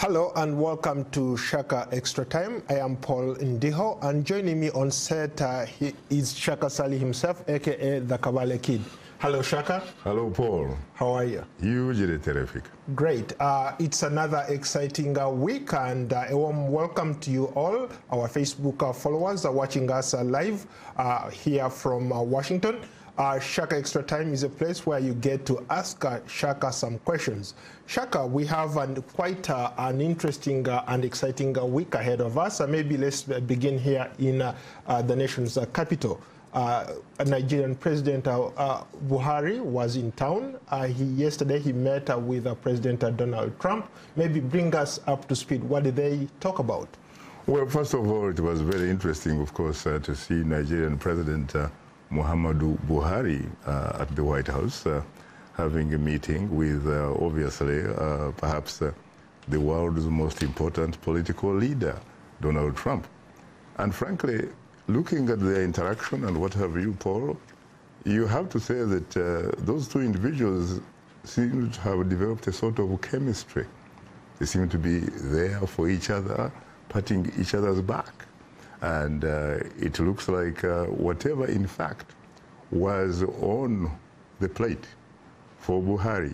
Hello and welcome to Shaka Extra Time. I am Paul Ndiho, and joining me on set is Shaka Sali himself, aka the Kabale Kid. Hello, Shaka. Hello, Paul. How are you? Hugely terrific. Great. It's another exciting week, and a warm welcome to you all, our Facebook followers watching us live here from Washington. Shaka Extra Time is a place where you get to ask Shaka some questions. Shaka, we have quite an interesting and exciting week ahead of us. Maybe let's begin here in the nation's capital. Nigerian President Buhari was in town. Yesterday he met with President Donald Trump. Maybe bring us up to speed. What did they talk about? Well, first of all, it was very interesting, of course, to see Nigerian President Muhammadu Buhari at the White House having a meeting with, obviously, perhaps the world's most important political leader, Donald Trump. And frankly, looking at their interaction and what have you, Paul, you have to say that those two individuals seem to have developed a sort of chemistry. They seem to be there for each other, patting each other's back. And it looks like whatever, in fact, was on the plate for Buhari,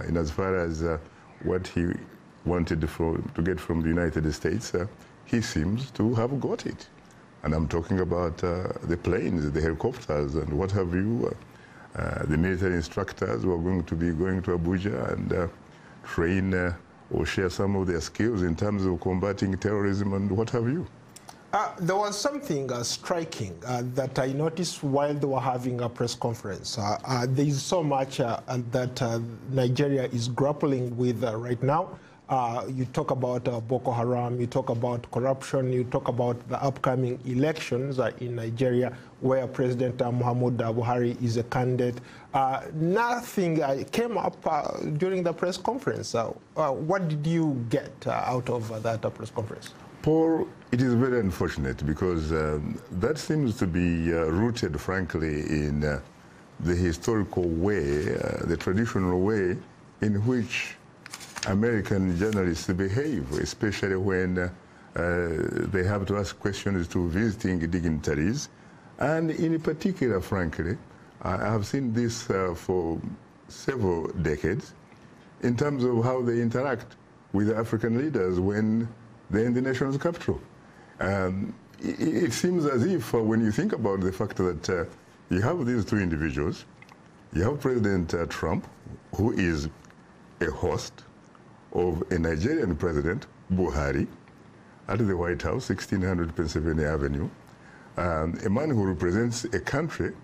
in as far as what he wanted to get from the United States, he seems to have got it. And I'm talking about the planes, the helicopters, and what have you, the military instructors who are going to be going to Abuja and train or share some of their skills in terms of combating terrorism and what have you. There was something striking that I noticed while they were having a press conference. There is so much that Nigeria is grappling with right now. You talk about Boko Haram, you talk about corruption, you talk about the upcoming elections in Nigeria where President Muhammadu Buhari is a candidate. Nothing came up during the press conference. What did you get out of that press conference? Paul, it is very unfortunate because that seems to be rooted, frankly, in the historical way, the traditional way in which American journalists behave, especially when they have to ask questions to visiting dignitaries. And in particular, frankly, I have seen this for several decades in terms of how they interact with African leaders when they're in the nation's capital. It seems as if when you think about the fact that you have these two individuals, you have President Trump, who is a host of a Nigerian president, Buhari, at the White House, 1600 Pennsylvania Avenue, a man who represents a country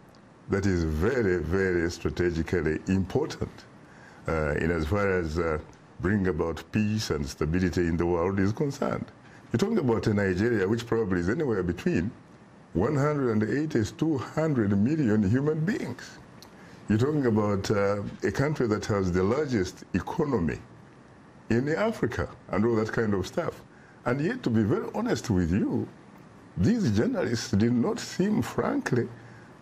that is very, very strategically important in as far as bring about peace and stability in the world is concerned. You're talking about a Nigeria which probably is anywhere between 180 to 200 million human beings. You're talking about a country that has the largest economy in Africa and all that kind of stuff. And yet, to be very honest with you, these journalists did not seem, frankly,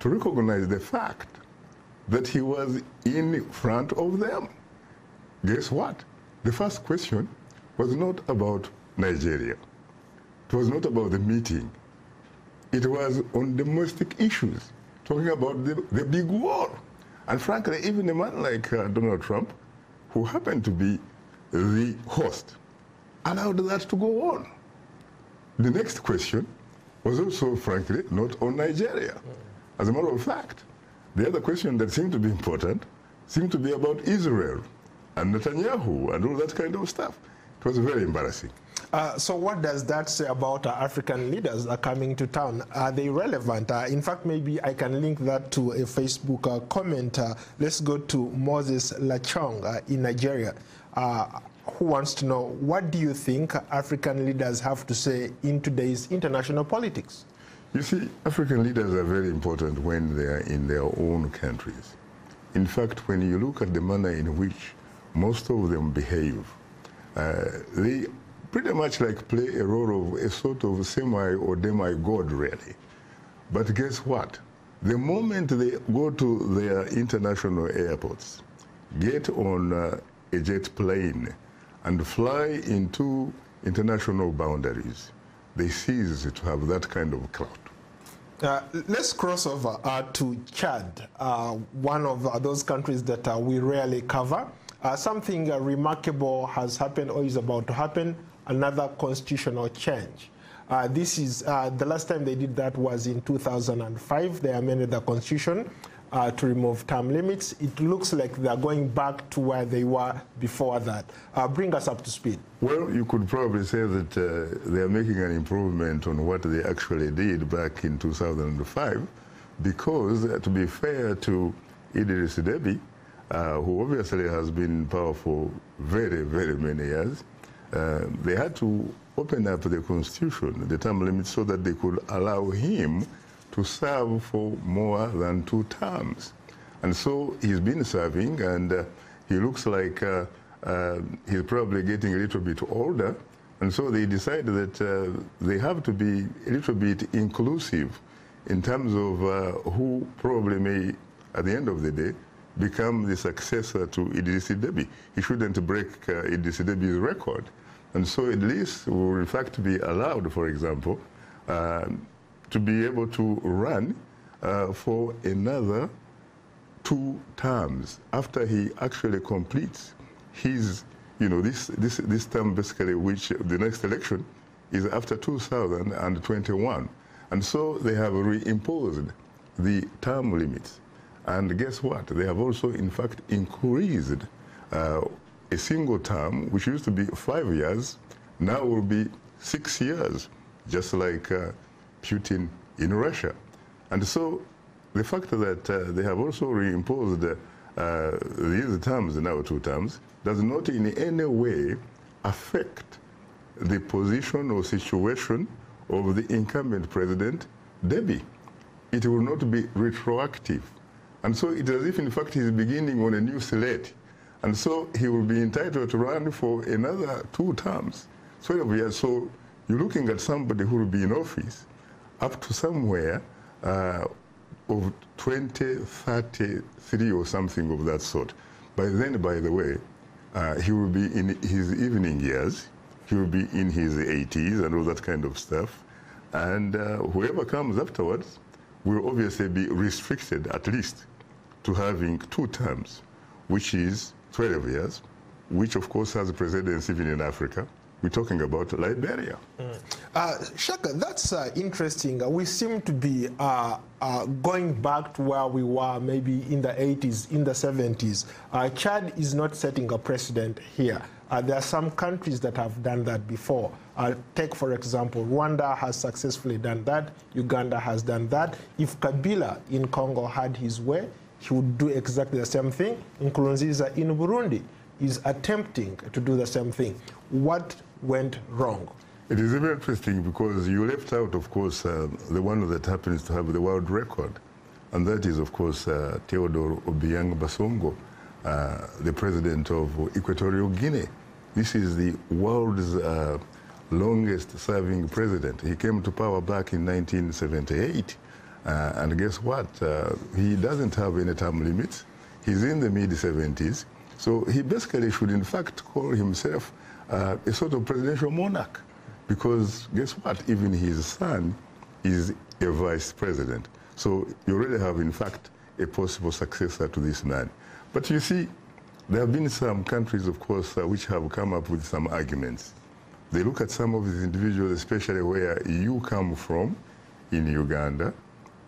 to recognize the fact that he was in front of them. Guess what? The first question was not about Nigeria. It was not about the meeting. It was on domestic issues, talking about the big war. And frankly, even a man like Donald Trump, who happened to be the host, allowed that to go on. The next question was also, frankly, not on Nigeria. As a matter of fact, the other question that seemed to be important seemed to be about Israel and Netanyahu and all that kind of stuff. It was very embarrassing. So what does that say about African leaders coming to town? Are they relevant? In fact, maybe I can link that to a Facebook comment. Let's go to Moses Lachong in Nigeria, who wants to know, what do you think African leaders have to say in today's international politics? You see, African leaders are very important when they are in their own countries. In fact, when you look at the manner in which most of them behave, they pretty much like play a role of a sort of semi or demi-god, really. But guess what? The moment they go to their international airports, get on a jet plane, and fly into international boundaries. They cease to have that kind of clout. Let's cross over to Chad, one of those countries that we rarely cover. Something remarkable has happened or is about to happen, another constitutional change. This is the last time they did that was in 2005. They amended the constitution to remove term limits. It looks like they're going back to where they were before that. Bring us up to speed. Well, you could probably say that they are making an improvement on what they actually did back in 2005, because to be fair to Idris Deby, who obviously has been in power for very, very many years, they had to open up the constitution, the term limit, so that they could allow him to serve for more than 2 terms. And so he's been serving, and he looks like he's probably getting a little bit older. And so they decided that they have to be a little bit inclusive in terms of who probably may, at the end of the day, become the successor to Idris Deby. He shouldn't break Idris Deby's record. And so at least will in fact be allowed, for example, to be able to run for another 2 terms after he actually completes his, this term basically, which the next election is after 2021. And so they have reimposed the term limits. And guess what? They have also, in fact, increased a single term, which used to be 5 years, now will be 6 years, just like Putin in Russia. And so the fact that they have also reimposed these terms, now 2 terms, does not in any way affect the position or situation of the incumbent president, Deby. It will not be retroactive. And so it is as if, in fact, he's beginning on a new slate. And so he will be entitled to run for another 2 terms. 12 years. So you're looking at somebody who will be in office up to somewhere of 2033 or something of that sort. By then, by the way, he will be in his evening years. He will be in his 80s and all that kind of stuff. And whoever comes afterwards will obviously be restricted, at least, to having 2 terms, which is 12 years, which of course has a precedence even in Africa. We're talking about Liberia. Shaka, that's interesting. We seem to be going back to where we were maybe in the 80s, in the 70s. Chad is not setting a precedent here. There are some countries that have done that before. Take, for example, Rwanda has successfully done that. Uganda has done that. If Kabila in Congo had his way, he would do exactly the same thing. Nkurunziza in Burundi is attempting to do the same thing. What went wrong? It is very interesting because you left out, of course, the one that happens to have the world record. And that is, of course, Theodore Obiang Basongo, the president of Equatorial Guinea. This is the world's longest serving president. He came to power back in 1978. And guess what? He doesn't have any term limits. He's in the mid-70s. So he basically should, in fact, call himself a sort of presidential monarch. Because guess what? Even his son is a vice president. So you already have, in fact, a possible successor to this man. But you see, there have been some countries, of course, which have come up with some arguments. They look at some of these individuals, especially where you come from in Uganda,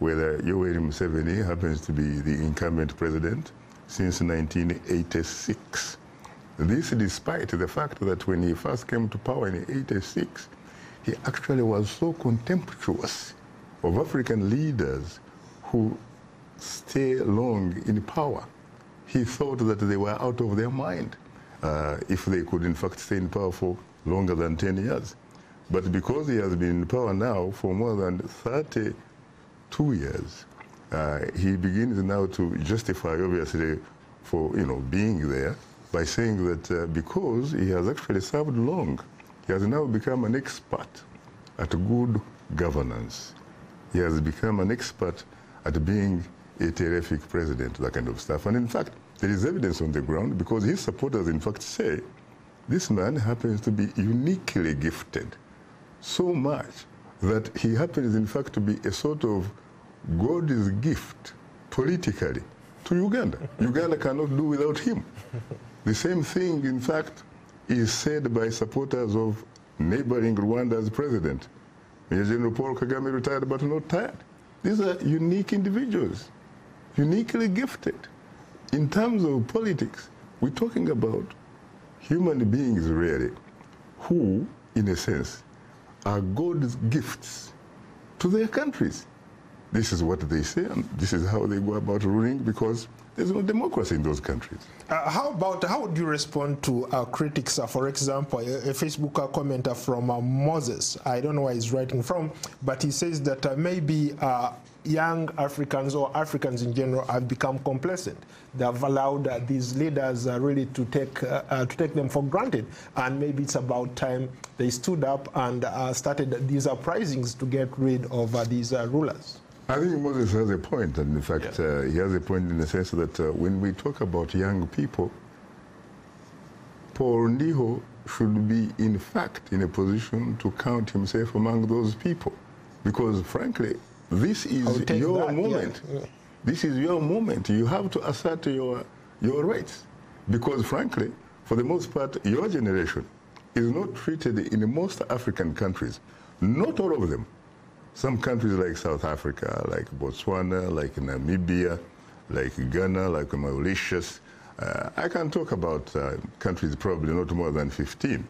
where Yoweri Museveni happens to be the incumbent president since 1986. This despite the fact that when he first came to power in 1986, he actually was so contemptuous of African leaders who stay long in power. He thought that they were out of their mind if they could in fact stay in power for longer than 10 years. But because he has been in power now for more than 32 years, he begins now to justify, obviously, for being there by saying that because he has actually served long, he has now become an expert at good governance. He has become an expert at being a terrific president, that kind of stuff. And in fact, there is evidence on the ground because his supporters, in fact, say this man happens to be uniquely gifted, so much that he happens, in fact, to be a sort of God's gift politically to Uganda. Uganda cannot do without him. The same thing, in fact, is said by supporters of neighboring Rwanda's president. Major General Paul Kagame, retired but not tired. These are unique individuals, uniquely gifted. In terms of politics, we're talking about human beings, really, who, in a sense, are God's gifts to their countries. This is what they say, and this is how they go about ruling, because there's no democracy in those countries. How would you respond to critics? For example, a Facebook commenter from Moses, I don't know where he's writing from, but he says that maybe young Africans or Africans in general have become complacent. They have allowed these leaders really to take them for granted, and maybe it's about time they stood up and started these uprisings to get rid of these rulers. I think Moses has a point, and in fact, he has a point in the sense that when we talk about young people, Paul Ndiho should be, in fact, in a position to count himself among those people. Because, frankly, this is your moment. Yeah. Yeah. This is your moment. You have to assert your rights. Because, frankly, for the most part, your generation is not treated in most African countries, not all of them. Some countries like South Africa, like Botswana, like Namibia, like Ghana, like Mauritius. I can talk about countries probably not more than 15.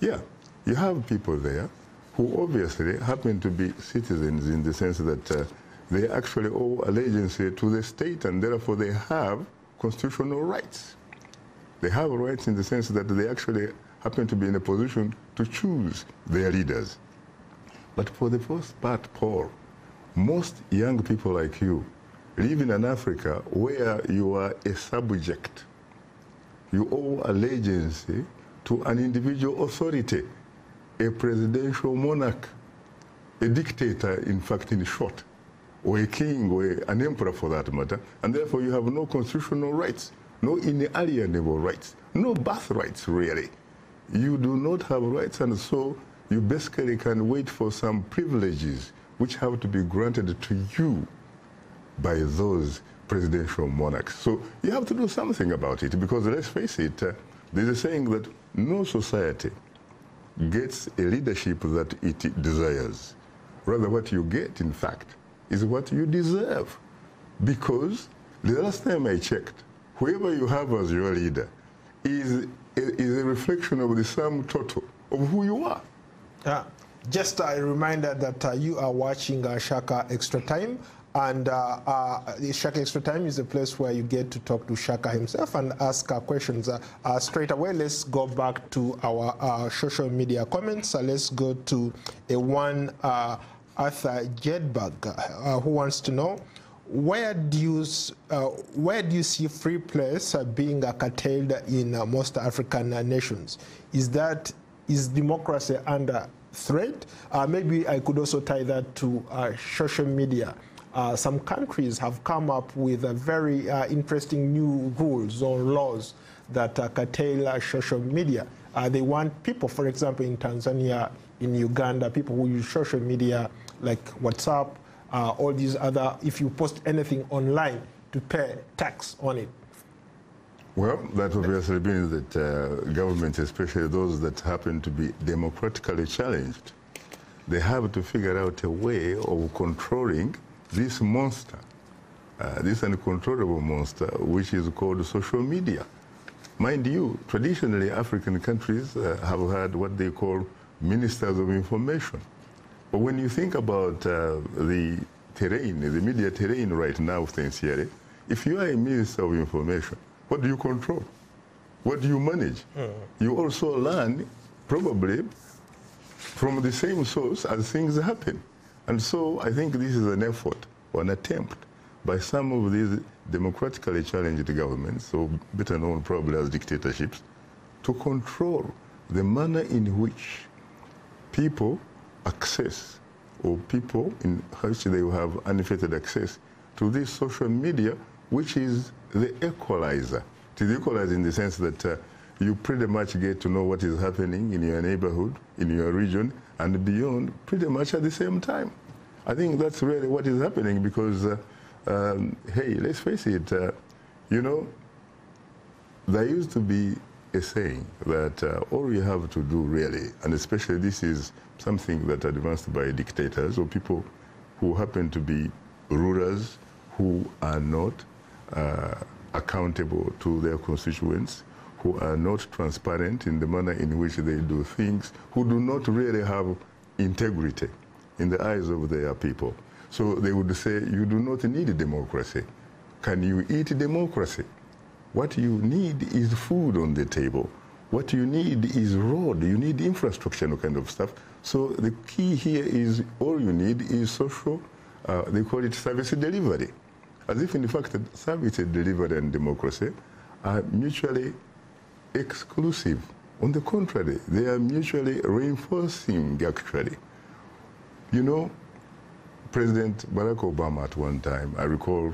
Yeah, you have people there who obviously happen to be citizens in the sense that they actually owe allegiance to the state, and therefore they have constitutional rights. They have rights in the sense that they actually happen to be in a position to choose their leaders. But for the most part, Paul, most young people like you live in an Africa where you are a subject. You owe allegiance to an individual authority, a presidential monarch, a dictator, in fact, in short, or a king, or an emperor for that matter, and therefore you have no constitutional rights, no inalienable rights, no birthrights, really. You do not have rights, and so you basically can wait for some privileges which have to be granted to you by those presidential monarchs. So you have to do something about it, because let's face it, there's a saying that no society gets a leadership that it desires. Rather, what you get, in fact, is what you deserve. Because the last time I checked, whoever you have as your leader is a reflection of the sum total of who you are. Just a reminder that you are watching Shaka Extra Time, and Shaka Extra Time is a place where you get to talk to Shaka himself and ask questions. Straight away, let's go back to our social media comments. Let's go to one Arthur Jedberg, who wants to know, where do you see free press being curtailed in most African nations? Is democracy under threat? Maybe I could also tie that to social media. Some countries have come up with very interesting new rules or laws that curtail social media. They want people, for example, in Tanzania, in Uganda, people who use social media like WhatsApp, all these other, if you post anything online, to pay tax on it. Well, that obviously means that governments, especially those that happen to be democratically challenged, they have to figure out a way of controlling this monster, this uncontrollable monster, which is called social media. Mind you, traditionally, African countries have had what they call ministers of information. But when you think about the terrain, the media terrain right now, sincerely, if you are a minister of information, what do you control? What do you manage? You also learn, probably, from the same source as things happen. And so I think this is an effort or an attempt by some of these democratically challenged governments, so better known probably as dictatorships, to control the manner in which people access, or people in which they have unfettered access to this social media, which is the equalizer. It is equalizer in the sense that you pretty much get to know what is happening in your neighborhood, in your region, and beyond pretty much at the same time. I think that's really what is happening because, hey, let's face it, you know, there used to be a saying that all you have to do really, and especially this is something that advanced by dictators or people who happen to be rulers who are not accountable to their constituents, who are not transparent in the manner in which they do things, who do not really have integrity in the eyes of their people. So they would say, you do not need democracy. Can you eat democracy? What you need is food on the table. What you need is road. You need infrastructure and kind of stuff. So the key here is all you need is social, they call it service delivery. As if in fact service delivery and democracy are mutually exclusive. On the contrary, they are mutually reinforcing actually. You know, President Barack Obama at one time, I recall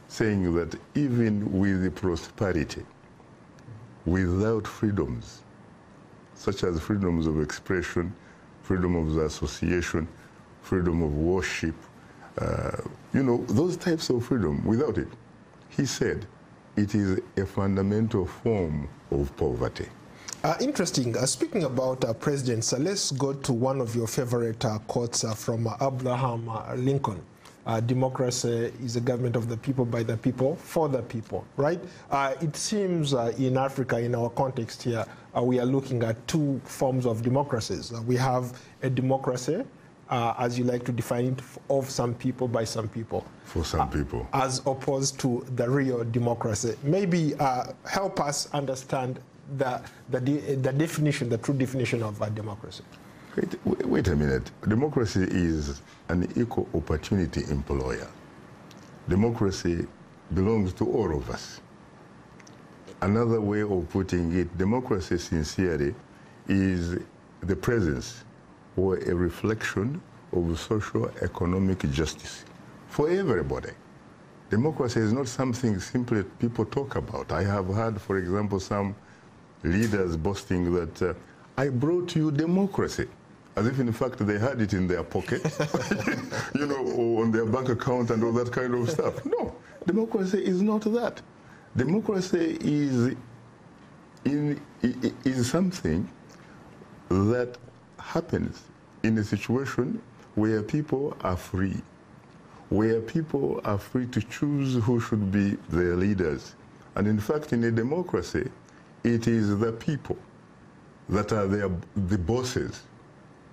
saying that even with prosperity, without freedoms, such as freedoms of expression, freedom of association, freedom of worship, you know, those types of freedom, without it, he said, it is a fundamental form of poverty. Interesting. Speaking about presidents, let's go to one of your favorite quotes from Abraham Lincoln. Democracy is a government of the people, by the people, for the people, right? It seems in Africa, in our context here, we are looking at two forms of democracies. We have a democracy, as you like to define it, of some people, by some people. For some people. As opposed to the real democracy. Maybe help us understand the definition, the true definition of democracy. Wait a minute. Democracy is an equal opportunity employer. Democracy belongs to all of us. Another way of putting it, democracy sincerely is the presence or a reflection of social economic justice for everybody. Democracy is not something simply people talk about. I have heard, for example, some leaders boasting that I brought you democracy, as if in fact they had it in their pocket, you know, or on their bank account and all that kind of stuff. No, democracy is not that. Democracy is something that happens in a situation where people are free, where people are free to choose who should be their leaders. And in fact, in a democracy, it is the people that are the bosses,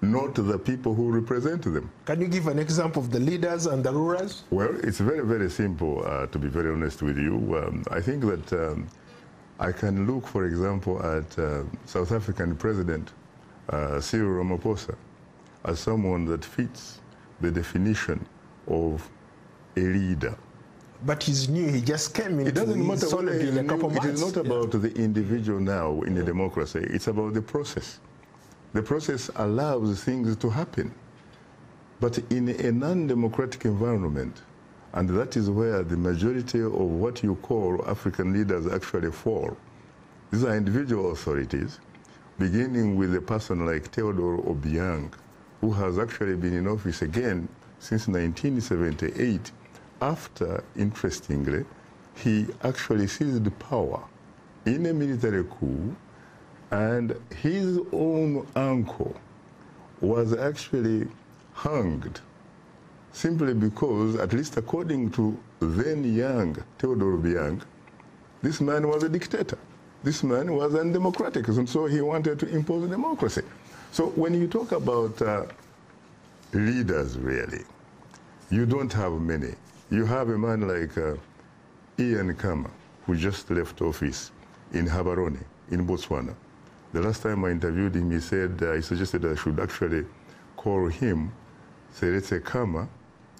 not the people who represent them. Can you give an example of the leaders and the rulers? Well, it's very, very simple, to be very honest with you. I think that I can look, for example, at South African President Cyril Ramaphosa as someone that fits the definition of a leader. But he's new, he just came in. It doesn't matter whether he's in a couple new. It is months. not about the individual now in a democracy. It's about the process. The process allows things to happen. But in a non-democratic environment, and that is where the majority of what you call African leaders actually fall. These are individual authorities, beginning with a person like Theodore Obiang, who has actually been in office again since 1978, after, interestingly, he actually seized power in a military coup, and his own uncle was actually hanged simply because, at least according to then young Theodore Obiang, this man was a dictator. This man was undemocratic, and so he wanted to impose democracy. So when you talk about leaders, really, you don't have many. You have a man like Ian Khama, who just left office in Gaborone, in Botswana. The last time I interviewed him, he said, he suggested I should actually call him Seretse Khama,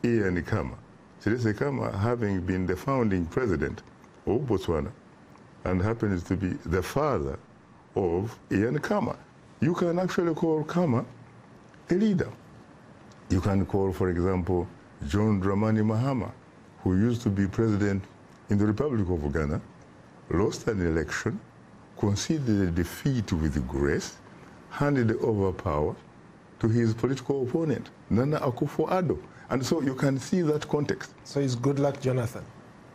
Ian Khama. Seretse Khama having been the founding president of Botswana and happens to be the father of Ian Khama. You can actually call Khama a leader. You can call, for example, John Dramani Mahama, who used to be president in the Republic of Ghana, lost an election, conceded defeat with grace, handed over power to his political opponent, Nana Akufo-Addo. And so you can see that context. So it's good luck, Jonathan.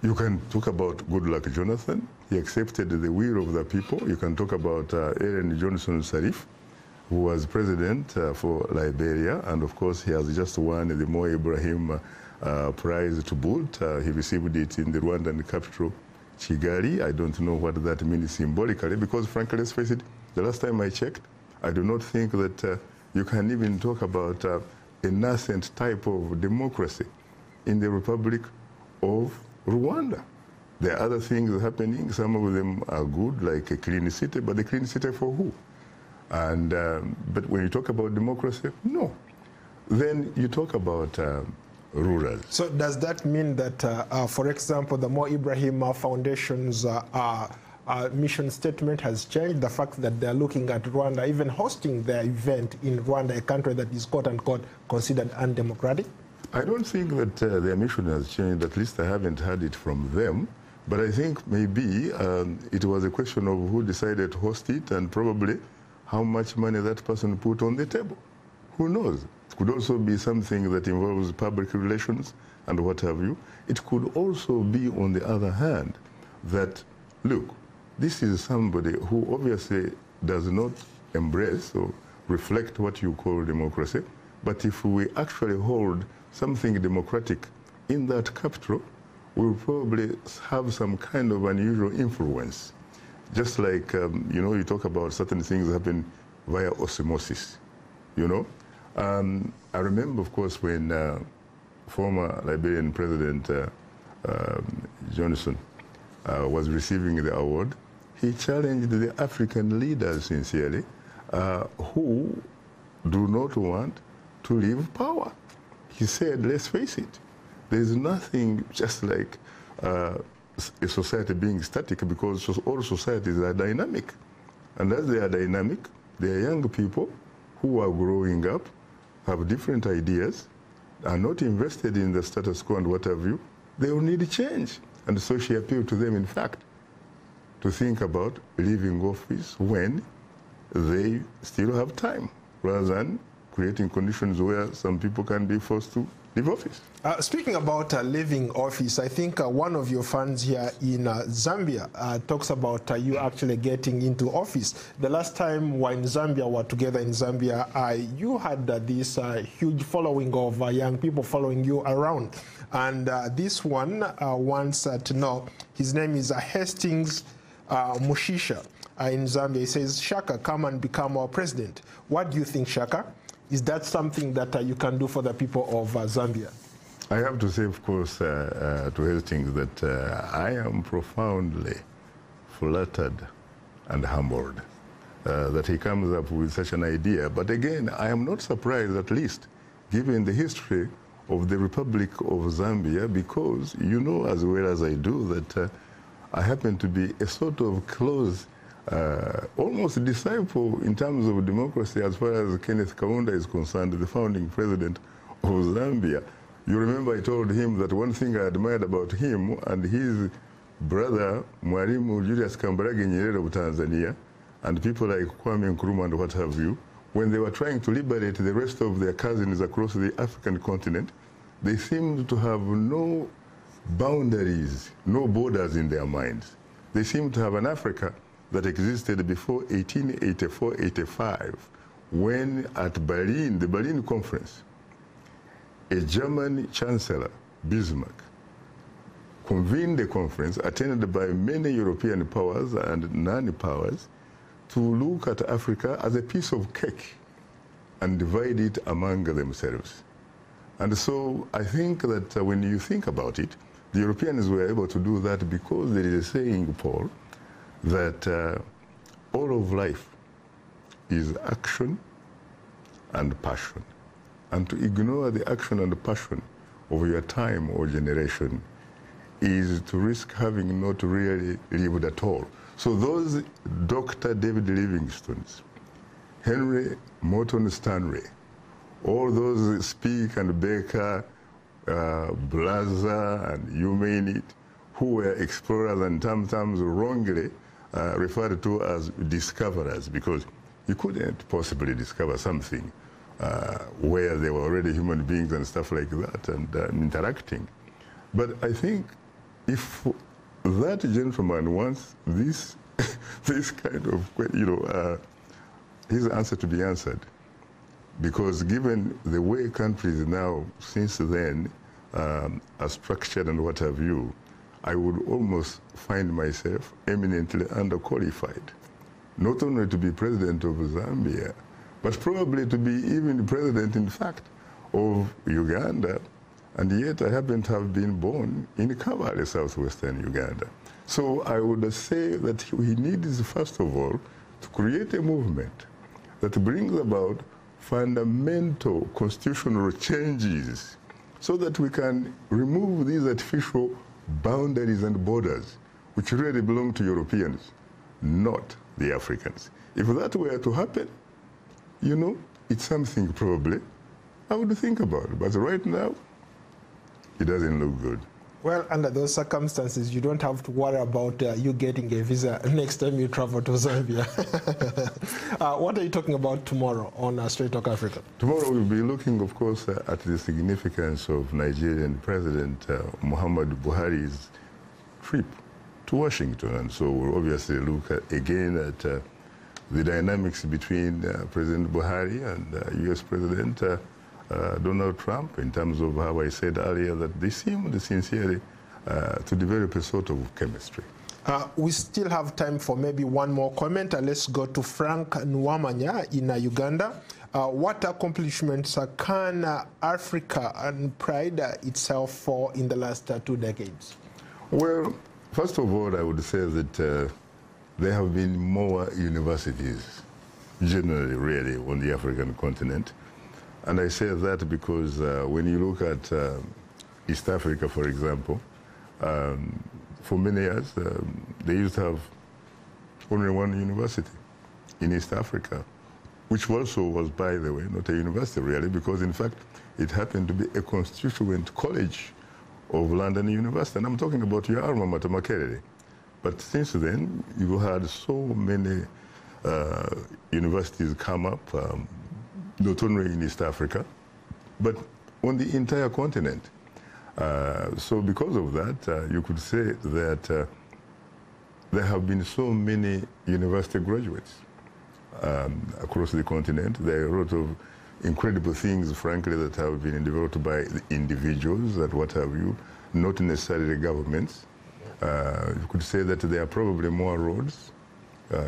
You can talk about good luck, Jonathan. He accepted the will of the people. You can talk about Ellen Johnson Sirleaf, who was president for Liberia, and of course he has just won the Mo Ibrahim Prize to boot. He received it in the Rwandan capital, Kigali. I don't know what that means symbolically, because frankly, let's face it, the last time I checked, I do not think that you can even talk about a nascent type of democracy in the Republic of Rwanda. There are other things happening. Some of them are good, like a clean city, but the clean city for who? And but when you talk about democracy, no. Then you talk about rulers. So does that mean that, for example, the Mo Ibrahim Foundation's mission statement has changed? The fact that they're looking at Rwanda, even hosting their event in Rwanda, a country that is quote-unquote considered undemocratic? I don't think that their mission has changed. At least I haven't heard it from them. But I think maybe it was a question of who decided to host it and probably how much money that person put on the table. Who knows? It could also be something that involves public relations and what have you. It could also be, on the other hand, that, look, this is somebody who obviously does not embrace or reflect what you call democracy. But if we actually hold something democratic in that capital, we'll probably have some kind of unusual influence. Just like, you know, you talk about certain things happen via osmosis, you know. I remember, of course, when former Liberian President Johnson was receiving the award, he challenged the African leaders sincerely who do not want to leave power. He said, let's face it, there's nothing just like a society being static, because all societies are dynamic. And as they are dynamic, they are young people who are growing up, have different ideas, are not invested in the status quo and what have you. They will need change. And so she appealed to them, in fact, to think about leaving office when they still have time, rather than creating conditions where some people can be forced to leave office. Speaking about leaving office, I think one of your fans here in Zambia talks about you actually getting into office. The last time we were in Zambia, together in Zambia, you had this huge following of young people following you around. And this one wants to know, his name is Hastings Mushisha in Zambia. He says, Shaka, come and become our president. What do you think, Shaka? Is that something that you can do for the people of Zambia? I have to say, of course, to Hastings that I am profoundly flattered and humbled that he comes up with such an idea. But again, I am not surprised, at least, given the history of the Republic of Zambia, because you know as well as I do that I happen to be a sort of close almost disciple in terms of democracy as far as Kenneth Kaunda is concerned, the founding president of Zambia. You remember I told him that one thing I admired about him and his brother, Mwalimu Julius Kambarage Nyerere of Tanzania, and people like Kwame Nkrumah and what have you, when they were trying to liberate the rest of their cousins across the African continent, they seemed to have no boundaries, no borders in their minds. They seemed to have an Africa that existed before 1884-85, when at Berlin, the Berlin Conference, a German chancellor, Bismarck, convened a conference attended by many European powers and non-powers to look at Africa as a piece of cake and divide it among themselves. And so I think that when you think about it, the Europeans were able to do that because there is a saying, Paul, that all of life is action and passion. And to ignore the action and the passion of your time or generation is to risk having not really lived at all. So those Dr. David Livingstones, Henry Morton Stanley, all those Speke and Baker, Blazer and you name it, who were explorers and sometimes wrongly referred to as discoverers, because you couldn't possibly discover something where there were already human beings and stuff like that and interacting. But I think if that gentleman wants this, this kind of, his answer to be answered, because given the way countries now, since then, are structured and what have you, I would almost find myself eminently underqualified, not only to be president of Zambia, but probably to be even president, in fact, of Uganda, and yet I happen to have been born in Kabale, southwestern Uganda. So I would say that he needs, first of all, to create a movement that brings about fundamental constitutional changes so that we can remove these artificial boundaries and borders which really belong to Europeans, not the Africans. If that were to happen, it's something probably I would think about. But right now, it doesn't look good. Well, under those circumstances, you don't have to worry about you getting a visa next time you travel to Zambia. What are you talking about tomorrow on Straight Talk Africa? Tomorrow we'll be looking, of course, at the significance of Nigerian President Muhammadu Buhari's trip to Washington. And so we'll obviously look again at the dynamics between President Buhari and U.S. President Donald Trump, in terms of how I said earlier that they seemed sincerely to develop a sort of chemistry. We still have time for maybe one more comment. Let's go to Frank Nwamanya in Uganda. What accomplishments can Africa and pride itself for in the last 2 decades? Well, first of all, I would say that there have been more universities, generally, really, on the African continent. And I say that because when you look at East Africa, for example, for many years, they used to have only one university in East Africa, which also was, by the way, not a university really, because in fact, it happened to be a constituent college of London University. And I'm talking about your alma mater, Makerere. But since then, you had so many universities come up, not only in East Africa, but on the entire continent. So because of that, you could say that there have been so many university graduates across the continent. There are a lot of incredible things, frankly, that have been developed by individuals and what have you, not necessarily governments. You could say that there are probably more roads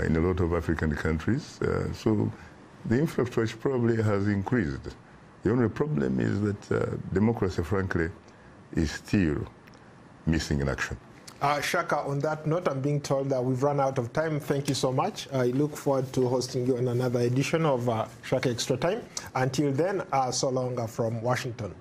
in a lot of African countries. So the infrastructure probably has increased. The only problem is that democracy, frankly, is still missing in action. Shaka, on that note, I'm being told that we've run out of time. Thank you so much. I look forward to hosting you on another edition of Shaka Extra Time. Until then, so long from Washington.